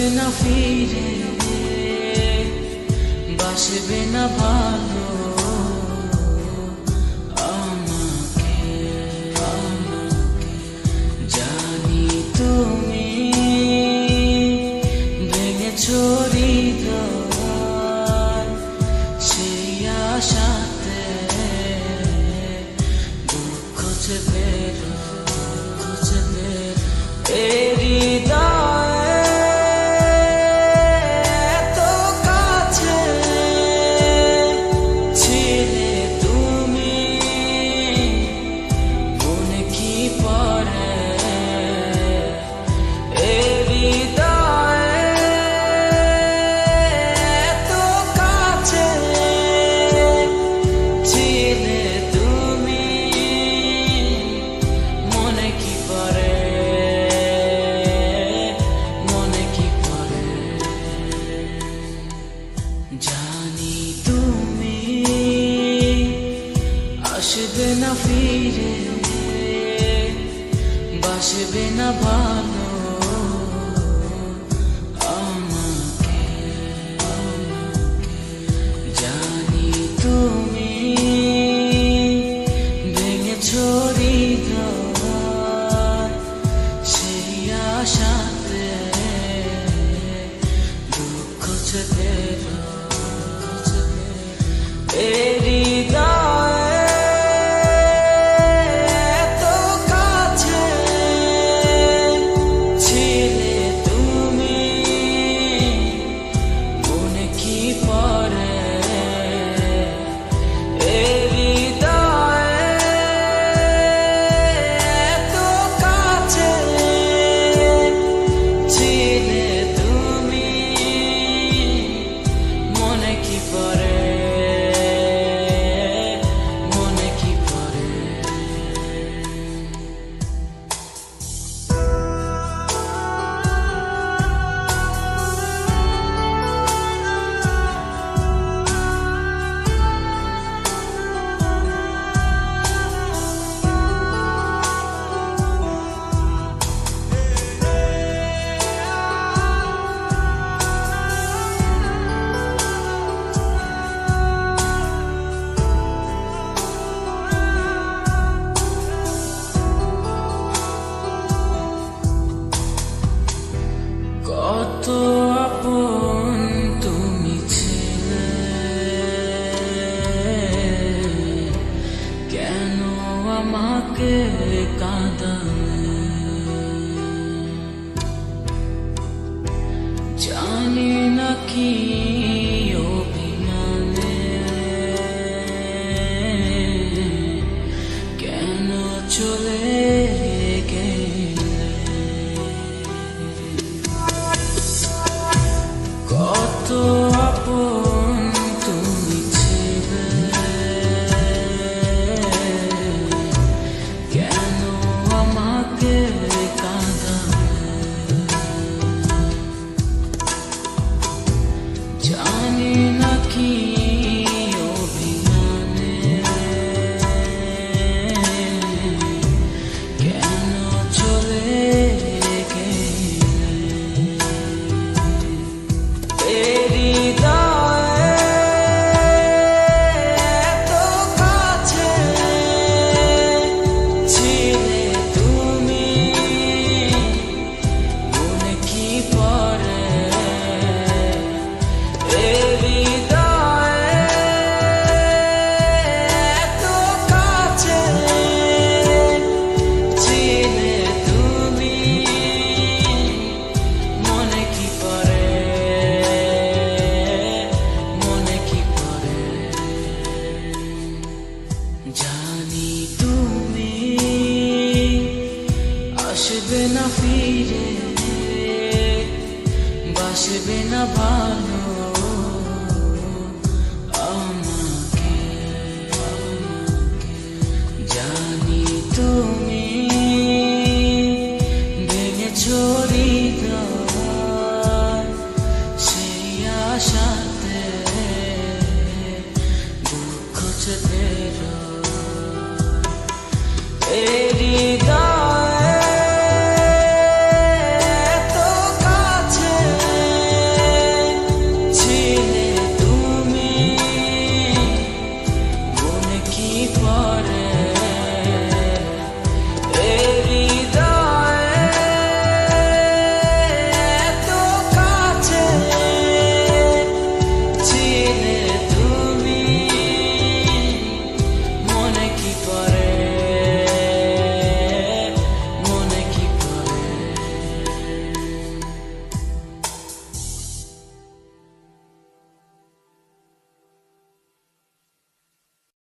আসবে না ফিরে, বাসবে না ভালো আমাকে। জানি তুমি ভেঙেছো হৃদয়, সেই আশাতে দুঃখ চেপে জানি তুমি আসবে না ফিরে, বাসবে না ভালো আমাকে। জানি তুমি ভেঙেছো হৃদয়, সেই আশাতে দুঃখ চেপে কত আপন তুমি ছিলে, কেন আমাকে কাঁদালে? জানি না কি অভিমানে কেন চলে কত আপন তুমি ছিলে, কেন আমাকে কাঁদালে? জানি না কি অভিমানে কেন চলে জানি তুমি আসবে না ফিরে, বাসবে না ভালো আমাকে। জানি তুমি ভেঙেছো হৃদয়, সেই আশাতে দুঃখ চেপে হৃদয়।